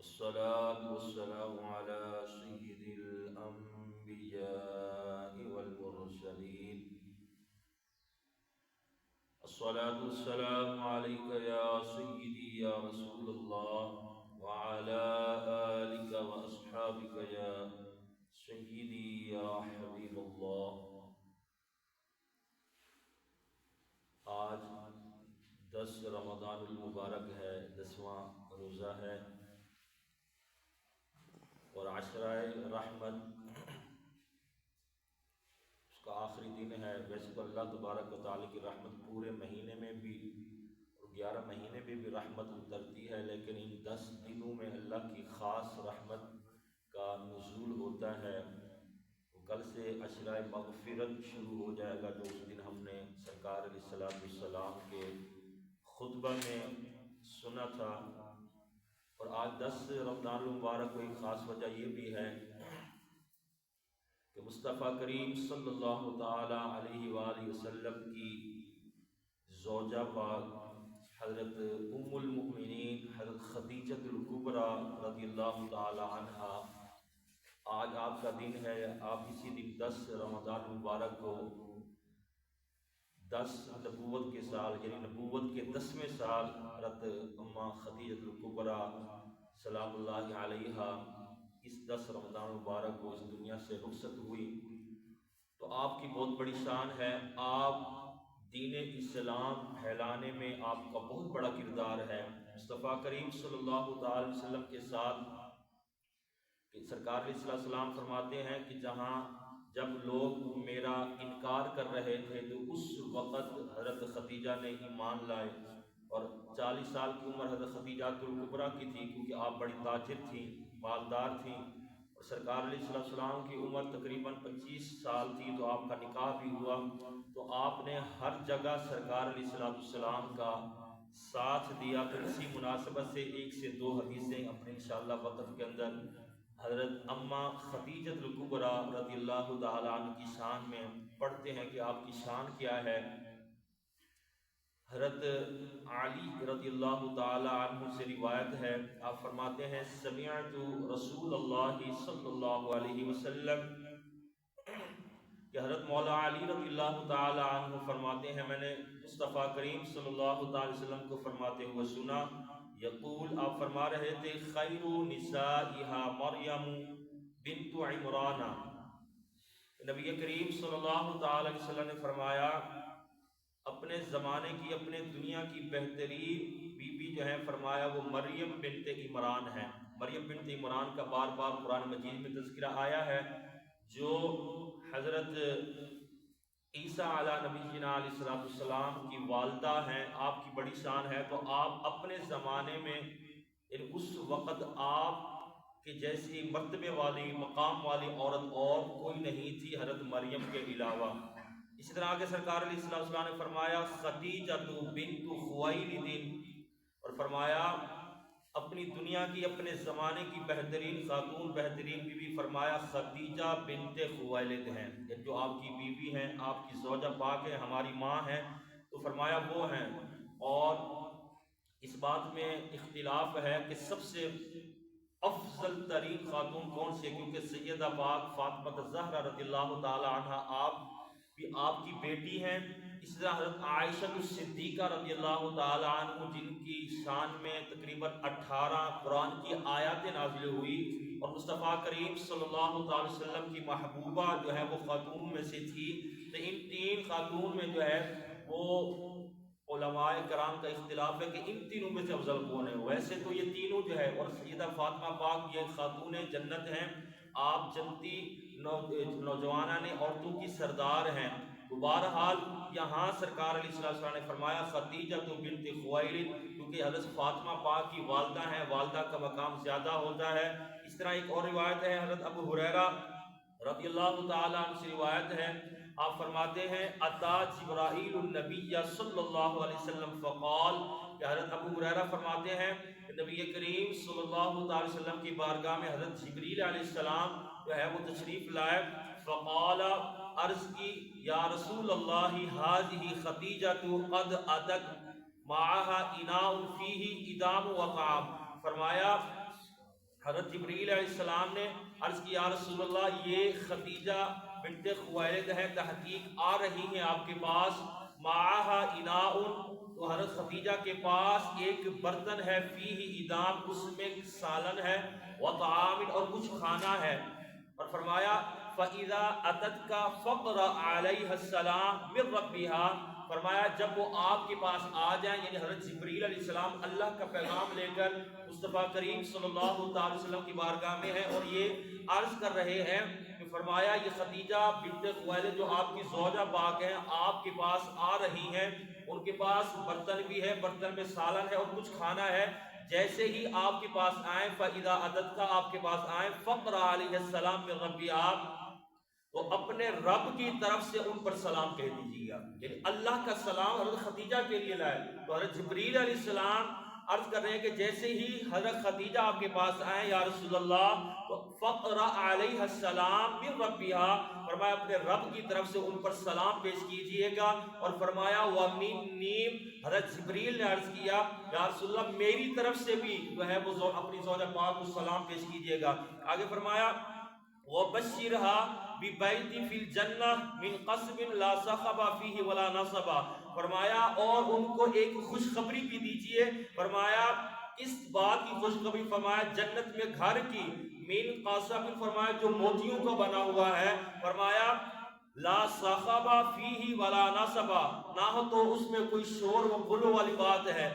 والصلاة والسلام على سيد الأنبياء والمرسلين. الصلاة والسلام عليك يا سيدي يا رسول الله وعلى آلك وأصحابك يا سيدي يا حبيب الله. آج 10 رمضان المبارک ہے، 10واں روزہ ہے اور عشرہ رحمت اس کا آخری دن ہے. ویسے تو اللہ تبارک و تعالیٰ کی رحمت پورے مہینے میں بھی اور 11 مہینے میں بھی رحمت اترتی ہے، لیکن ان 10 دنوں میں اللہ کی خاص رحمت کا نزول ہوتا ہے. کل سے عشرہ مغفرت شروع ہو جائے گا، جو اس دن ہم نے سرکار علیہ السلام کے خطبہ میں سنا تھا. اور آج 10 رمضان المبارک کو ایک خاص وجہ یہ بھی ہے کہ مصطفیٰ کریم صلی اللہ تعالی علیہ وآلہ وسلم کی زوجہ پاک حضرت ام المؤمنین حضرت خدیجہ الکبریٰ رضی اللہ تعالی عنہا، آج آپ کا دن ہے. آپ اسی دن 10 رمضان المبارک کو 10 نبوت کے سال، یعنی نبوت کے 10ویں سال حضرت اماں خدیجہ الکبریٰ سلام اللہ علیہا اس 10 رمضان المبارک کو اس دنیا سے رخصت ہوئی. تو آپ کی بہت بڑی شان ہے. آپ دین اسلام پھیلانے میں آپ کا بہت بڑا کردار ہے. مصطفیٰ کریم صلی اللہ تعالی وسلم کے ساتھ کہ سرکار علیہ السلام فرماتے ہیں کہ جب لوگ میرا انکار کر رہے تھے تو اس وقت حضرت خدیجہ نے ایمان لائے. اور 40 سال کی عمر حضرت خدیجہ الکبریٰ کی تھی، کیونکہ آپ بڑی تاجر تھیں، مالدار تھیں. اور سرکار علیہ السلام کی عمر تقریباً 25 سال تھی تو آپ کا نکاح بھی ہوا. تو آپ نے ہر جگہ سرکار علیہ السلام کا ساتھ دیا. تو اسی مناسبت سے 1 سے 2 حدیثیں اپنے انشاءاللہ وقت کے اندر حضرت اماں خدیجہ الکبریٰ رضی اللہ تعالیٰ عنہ کی شان میں پڑھتے ہیں کہ آپ کی شان کیا ہے. حضرت علی رضی اللہ تعالیٰ عنہ سے روایت ہے، آپ فرماتے ہیں سمعت رسول اللہ صلی اللہ علیہ وسلم، کہ حضرت مولا علی رضی اللہ تعالیٰ عنہ فرماتے ہیں میں نے مصطفیٰ کریم صلی اللہ تعالی وسلم کو فرماتے ہوئے سنا. یقول، آپ فرما رہے تھے خیر نسائها مریم بنت عمران. نبی کریم صلی اللہ تعالی وسلم نے فرمایا اپنے زمانے کی، اپنے دنیا کی بہترین بی بی جو ہے، فرمایا وہ مریم بنت عمران ہے. مریم بنت عمران کا بار بار قرآن مجید میں تذکرہ آیا ہے، جو حضرت عیسیٰ علیہ نبینا علیہ السلام کی والدہ ہیں. آپ کی بڑی شان ہے. تو آپ اپنے زمانے میں اس وقت آپ کے جیسی مرتبے والی، مقام والی عورت اور کوئی نہیں تھی حضرت مریم کے علاوہ. اسی طرح آگے سرکار علیہ السلام نے فرمایا خدیجہ بنت خویلد، اور فرمایا اپنی دنیا کی، اپنے زمانے کی بہترین خاتون، بہترین بیوی، فرمایا خدیجہ بنت خویلد ہیں. جو آپ کی بیوی ہیں، آپ کی زوجہ پاک ہے، ہماری ماں ہیں، تو فرمایا وہ ہیں. اور اس بات میں اختلاف ہے کہ سب سے افضل ترین خاتون کون سی ہے، کیونکہ سیدہ پاک فاطمہ الزہرا رضی اللہ تعالی عنہا آپ بھی آپ کی بیٹی ہیں. اس طرح حضرت عائشہ الصدیقہ رضی اللہ تعالی عنہ، جن کی شان میں تقریباً 18 قرآن کی آیاتیں نازل ہوئی، اور مصطفیٰ کریم صلی اللہ تعالی وسلم کی محبوبہ جو ہے وہ خاتون میں سے تھی. تو ان 3 خاتون میں جو ہے وہ علماء کرام کا اختلاف ہے کہ ان تینوں میں سے افضل کون ہے. ویسے تو یہ تینوں جو ہے، اور سیدہ فاطمہ پاک یہ خاتون جنت ہیں، آپ جنتی نوجوانان عورتوں کی سردار ہیں. تو بہرحال یہاں سرکار علیہ السلام نے فرمایا خدیجہ بنت خویلد، کیونکہ حضرت فاطمہ پاک کی والدہ ہیں، والدہ کا مقام زیادہ ہوتا ہے. اس طرح ایک اور روایت ہے، حضرت ابو ہریرہ رضی اللہ تعالیٰ عنہ سے روایت ہے، آپ فرماتے ہیں اتا جبرائیل النبی صلی اللہ علیہ وسلم فقال، کہ حضرت ابو ہریرہ فرماتے ہیں کہ نبی کریم صلی اللہ علیہ وسلم کی بارگاہ میں حضرت جبریل علیہ السلام جو ہے وہ تشریف لائے. فقال، عرض کی یا رسول اللہ هذه خدیجہ قد اتت معها اناء فیہ ادام وطعام. فرمایا حضرت جبریل علیہ السلام نے عرض کی یا رسول اللہ یہ خدیجہ بنت خویلد ہے، تحقیق آ رہی ہیں آپ کے پاس، معاہا اناء، تو حضرت خدیجہ کے پاس ایک برتن ہے، فیہ ادام، اس میں سالن ہے، وطعام، اور کچھ کھانا ہے، اور فرمایا فَإِذَا أَتَتْكَ فَقْرَ عَلَيْهَا السَّلَامِ مِنْ رَبِّهَا، فرمایا جب وہ آپ کے پاس آ جائیں، یعنی حضرت جبریل علیہ السلام اللہ کا پیغام لے کر مصطفیٰ کریم صلی اللہ علیہ وسلم کی بارگاہ میں ہیں اور یہ عرض کر رہے ہیں کہ فرمایا یہ خدیجہ بنت خویلد جو آپ کی زوجہ پاک ہیں آپ کے پاس آ رہی ہیں، ان کے پاس برتن بھی ہے، برتن میں سالن ہے اور کچھ کھانا ہے، جیسے ہی آپ کے پاس آئیں فَإِذَا أَتَتْكَ، آپ کے پاس آئیں، فَقْرَ عَلَيْهَا السَّلَامِ مِنْ رَبِّهَا، تو اپنے رب کی طرف سے ان پر سلام کہہ دیجیے گا، یعنی اللہ کا سلام حضرت خدیجہ کے لیے لائے، تو حضرت جبریل علیہ السلام عرض کر رہے ہیں کہ جیسے ہی حضرت خدیجہ آپ کے پاس آئیں یا رسول اللہ، تو فَقْرَ عَلَيْهَا السَّلَامِ مِنْ رَبِّهَا، فرمایا اپنے رب کی طرف سے ان پر سلام پیش کیجئے گا، اور فرمایا وَمِنِّي، حضرت جبریل نے عرض کیا یا رسول اللہ میری طرف سے بھی جو ہے وہ اپنی زوجہ پاک کو سلام پیش کیجئے گا، آگے فرمایا وَبَشِّرْهَا بِبَيْتٍ فِي الْجَنَّةِ مِنْ قَصْبٍ لَا صَخَبَ فِيهِ وَلَا نَصَبَ، فرمایا اور ان کو ایک خوشخبری بھی دیجئے، فرمایا اس بات کی خوشخبری، فرمایا جنت میں گھر کی، من قصب، فرمایا جو موتیوں کا بنا ہوا ہے، فرمایا لا صخب فیہ ولا نصب، نہ ہو تو اس میں کوئی شور و غلو والی بات ہے،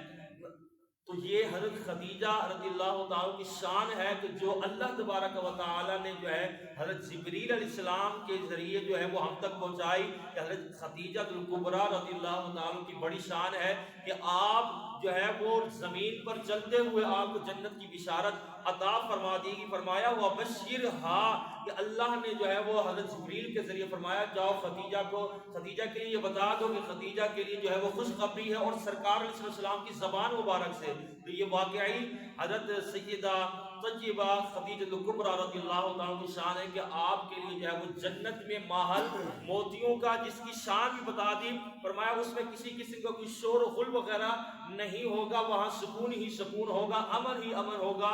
تو یہ حضرت خدیجہ رضی اللہ تعالیٰ کی شان ہے کہ جو اللہ تبارک و تعالیٰ نے جو ہے حضرت جبریل علیہ السلام کے ذریعے جو ہے وہ ہم تک پہنچائی، کہ حضرت خدیجہ الکبریٰ رضی اللہ تعالیٰ کی بڑی شان ہے کہ آپ جو ہے وہ زمین پر چلتے ہوئے آپ کو جنت کی بشارت عطا فرما دی گی، فرمایا وَبَشِّرْهَا، کہ اللہ نے جو ہے وہ حضرت جبریل کے ذریعے فرمایا جاؤ خدیجہ کے لیے یہ بتا دو کہ خدیجہ کے لیے جو ہے وہ خوشخبری ہے، اور سرکار علیہ السلام کی زبان مبارک سے تو یہ واقعی حضرت سیدہ طیبہ خدیجہ الکبریٰ رضی اللہ تعالیٰ کی شان ہے کہ آپ کے لیے جو ہے وہ جنت میں محل موتیوں کا جس کی شان بھی بتا دی، فرمایا اس میں کسی قسم کا کوئی شور و غل وغیرہ نہیں ہوگا، وہاں سکون ہی سکون ہوگا، امن ہی امن ہوگا،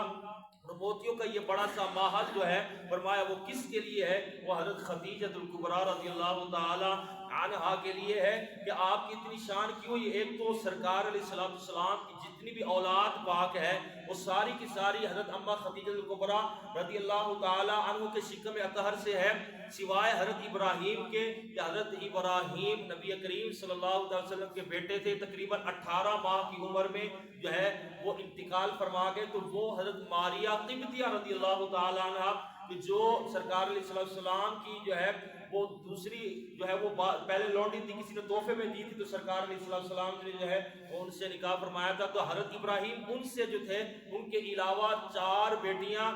اور موتیوں کا یہ بڑا سا ماحول جو ہے فرمایا وہ کس کے لیے ہے، وہ حضرت خدیجہ الکبریٰ رضی اللہ تعالی عنہا کے لیے ہے کہ آپ کی اتنی شان کیوں، یہ ایک تو سرکار علیہ السلام کی جتنی بھی اولاد پاک ہے وہ ساری کی ساری حضرت اماں خدیجہ الکبریٰ رضی اللہ تعالی عنہ کے شکم اطہر سے ہے، سوائے حضرت ابراہیم کے، کہ حضرت ابراہیم نبی کریم صلی اللہ علیہ وسلم کے بیٹے تھے، تقریباً 18 ماہ کی عمر میں جو ہے وہ انتقال فرما گئے، تو وہ حضرت ماریہ قبطیہ رضی اللہ تعالی عنہ کہ جو سرکار علیہ السلام کی جو ہے وہ دوسری جو ہے وہ پہلے لونڈی تھی، کسی نے تحفے میں دی تھی، تو سرکار علیہ السلام نے جو ہے وہ ان سے نکاح فرمایا تھا، تو حضرت ابراہیم ان سے جو تھے ان کے علاوہ 4 بیٹیاں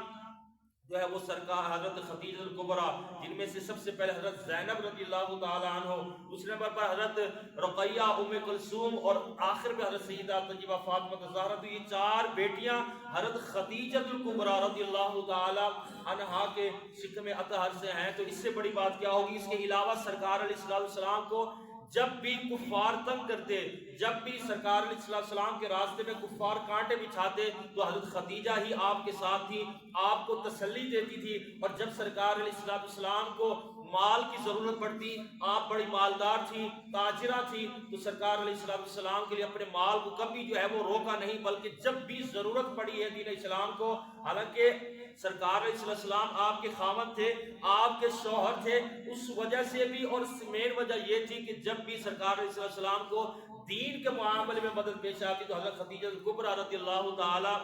جو ہے وہ سرکار حضرت خدیجہ الکبریٰ، جن میں سے سب سے پہلے حضرت زینب رضی اللہ تعالی عنہ، دوسرے نمبر پر حضرت رقیہ ام کلثوم، اور آخر میں حضرت سیدہ طیبہ فاطمہ الزہرا، تو یہ 4 بیٹیاں حضرت خدیجہ الکبریٰ رضی اللہ تعالی عنہا کے شکم اطہر سے ہیں، تو اس سے بڑی بات کیا ہوگی، اس کے علاوہ سرکار علیہ السلام کو جب بھی کفار تنگ کرتے، جب بھی سرکار علیہ السلام کے راستے میں کفار کانٹے بچھاتے، تو حضرت خدیجہ ہی آپ کے ساتھ تھی، آپ کو تسلی دیتی تھی، اور جب سرکار علیہ السلام کو مال کی ضرورت پڑتی، آپ بڑی مالدار تھی، تاجرہ تھی، تو سرکار علیہ السلام کے لیے اپنے مال کو کبھی جو ہے وہ روکا نہیں، بلکہ جب بھی ضرورت پڑی ہے دین اسلام کو، حالانکہ سرکار علیہ السلام آپ کے خاوند تھے، آپ کے شوہر تھے، اس وجہ سے بھی، اور مین وجہ یہ تھی کہ جب بھی سرکار علیہ السلام کو دین کے معاملے میں مدد پیش آتی تو حضرت خدیجہ الکبریٰ رضی اللہ تعالی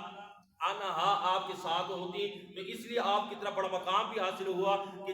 عنہا آپ کے ساتھ ہوتی، تو اس لیے آپ کی طرح بڑا مقام بھی حاصل ہوا کہ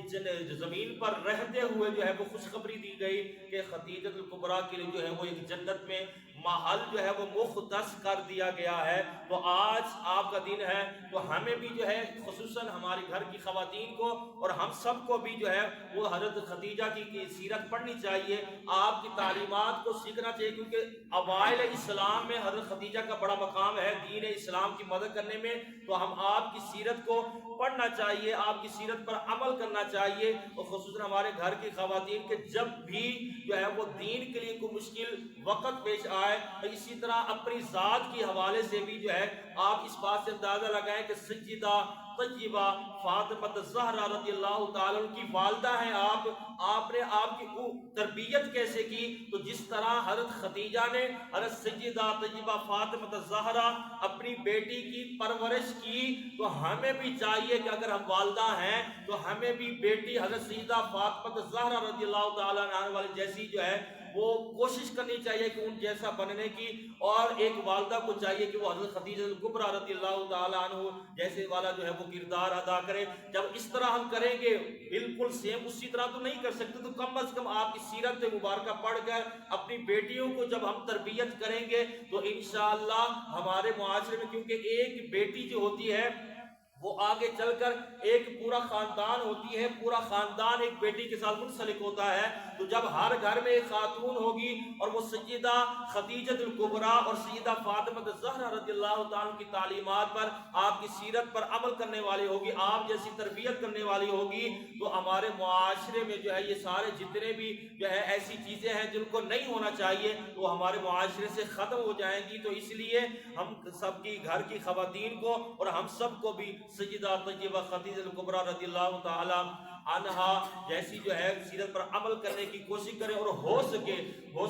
زمین پر رہتے ہوئے جو ہے وہ خوشخبری دی گئی کہ خدیجہ الکبریٰ کے لیے جو ہے وہ ایک جنت میں محل جو ہے وہ مختص کر دیا گیا ہے، تو آج آپ کا دن ہے، تو ہمیں بھی جو ہے خصوصاً ہماری گھر کی خواتین کو اور ہم سب کو بھی جو ہے وہ حضرت خدیجہ کی سیرت پڑھنی چاہیے، آپ کی تعلیمات کو سیکھنا چاہیے، کیونکہ اوائل اسلام میں حضرت خدیجہ کا بڑا مقام ہے دین اسلام کی مدد کرنے میں، تو ہم آپ کی سیرت کو پڑھنا چاہیے، آپ کی سیرت پر عمل کرنا چاہیے، اور خصوصاً ہمارے گھر کی خواتین کے جب بھی جو ہے وہ دین کے لیے کوئی مشکل وقت پیش آئے ہے، اور اسی طرح اپنی ذات کی حوالے سے بھی جو ہے آپ اس بات سے اندازہ لگائیں کہ سیدہ طیبہ فاطمہ الزہرا رضی اللہ تعالیٰ عنہ کی والدہ ہیں آپ نے آپ کی تربیت کیسے کی؟ تو جس طرح حضرت خدیجہ نے حضرت سیدہ طیبہ فاطمہ الزہرا اپنی بیٹی کی پرورش کی، تو ہمیں بھی چاہیے کہ اگر ہم والدہ ہیں تو ہمیں بھی بیٹی حضرت سیدہ فاطمہ الزہرا رضی اللہ تعالیٰ عنہ والی جیسی جو ہے وہ کوشش کرنی چاہیے کہ ان جیسا بننے کی، اور ایک والدہ کو چاہیے کہ وہ حضرت خدیجہ الکبریٰ رضی اللہ تعالیٰ عنہ جیسے والا جو ہے وہ کردار ادا کرے۔ جب اس طرح ہم کریں گے بالکل سیم اسی طرح تو نہیں کر سکتے، تو کم از کم آپ کی سیرت مبارکہ پڑھ کر اپنی بیٹیوں کو جب ہم تربیت کریں گے تو انشاءاللہ ہمارے معاشرے میں، کیونکہ ایک بیٹی جو ہوتی ہے وہ آگے چل کر ایک پورا خاندان ہوتی ہے، پورا خاندان ایک بیٹی کے ساتھ منسلک ہوتا ہے۔ تو جب ہر گھر میں ایک خاتون ہوگی اور وہ سیدہ خدیجہ الکبریٰ اور سیدہ فاطمہ الزہرا رضی اللہ تعالیٰ کی تعلیمات پر، آپ کی سیرت پر عمل کرنے والی ہوگی، آپ جیسی تربیت کرنے والی ہوگی، تو ہمارے معاشرے میں جو ہے یہ سارے جتنے بھی جو ہے ایسی چیزیں ہیں جن کو نہیں ہونا چاہیے وہ ہمارے معاشرے سے ختم ہو جائیں گی۔ تو اس لیے ہم سب کی گھر کی خواتین کو اور ہم سب کو بھی سیدہ طیبہ خدیجہ الکبریٰ رضی اللہ تعالی عنہا جیسی جو ہے سیرت پر عمل کرنے کی کوشش کریں، اور ہو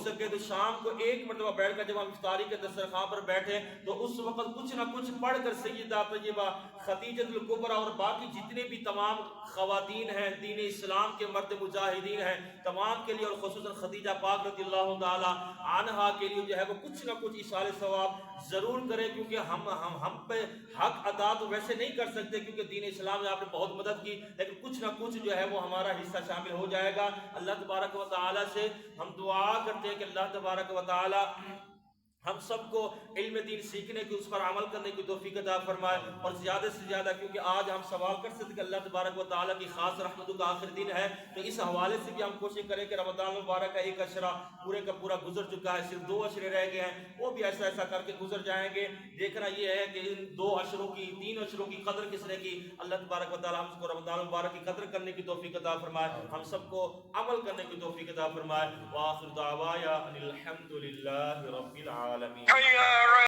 سکے تو شام کو ایک مرتبہ بیٹھ کر جب ہم افطاری کے دسترخوان پر بیٹھے تو اس وقت کچھ نہ کچھ پڑھ کر سیدہ طیبہ خدیجہ الکبریٰ اور باقی جتنے بھی تمام خواتین ہیں، دین اسلام کے مرد مجاہدین ہیں، تمام کے لیے، اور خصوصاً خدیجہ پاک رضی اللہ تعالی عنہا کے لیے جو ہے وہ کچھ نہ کچھ ایصال ثواب ضرور کریں، کیونکہ ہم پہ حق ادا تو ویسے نہیں کر سکتے کیونکہ دین اسلام نے آپ نے بہت مدد کی، لیکن کچھ نہ کچھ جو ہے وہ ہمارا حصہ شامل ہو جائے گا۔ اللہ تبارک و تعالی سے ہم دعا کرتے ہیں کہ اللہ تبارک و تعالی ہم سب کو علم دین سیکھنے کی، اس پر عمل کرنے کی توفیق عطا فرمائے، اور زیادہ سے زیادہ، کیونکہ آج ہم سوال کر سکتے کہ اللہ تبارک و تعالیٰ کی خاص رحمتوں کا آخر دن ہے، تو اس حوالے سے بھی ہم کوشش کریں کہ رمضان مبارک کا ایک عشرہ پورے کا پورا گزر چکا ہے، صرف 2 عشرے رہ گئے ہیں، وہ بھی ایسا ایسا کر کے گزر جائیں گے۔ دیکھنا یہ ہے کہ ان 2 عشروں کی 3 عشروں کی قدر کس نے کی۔ اللہ تبارک و تعالیٰ ہم کو رمضان مبارک کی قدر کرنے کی توفیق عطا فرمائے، ہم سب کو عمل کرنے کی توفیق عطا فرمائے۔ وآخر دعوایا ان الحمد للہ رب العالمین۔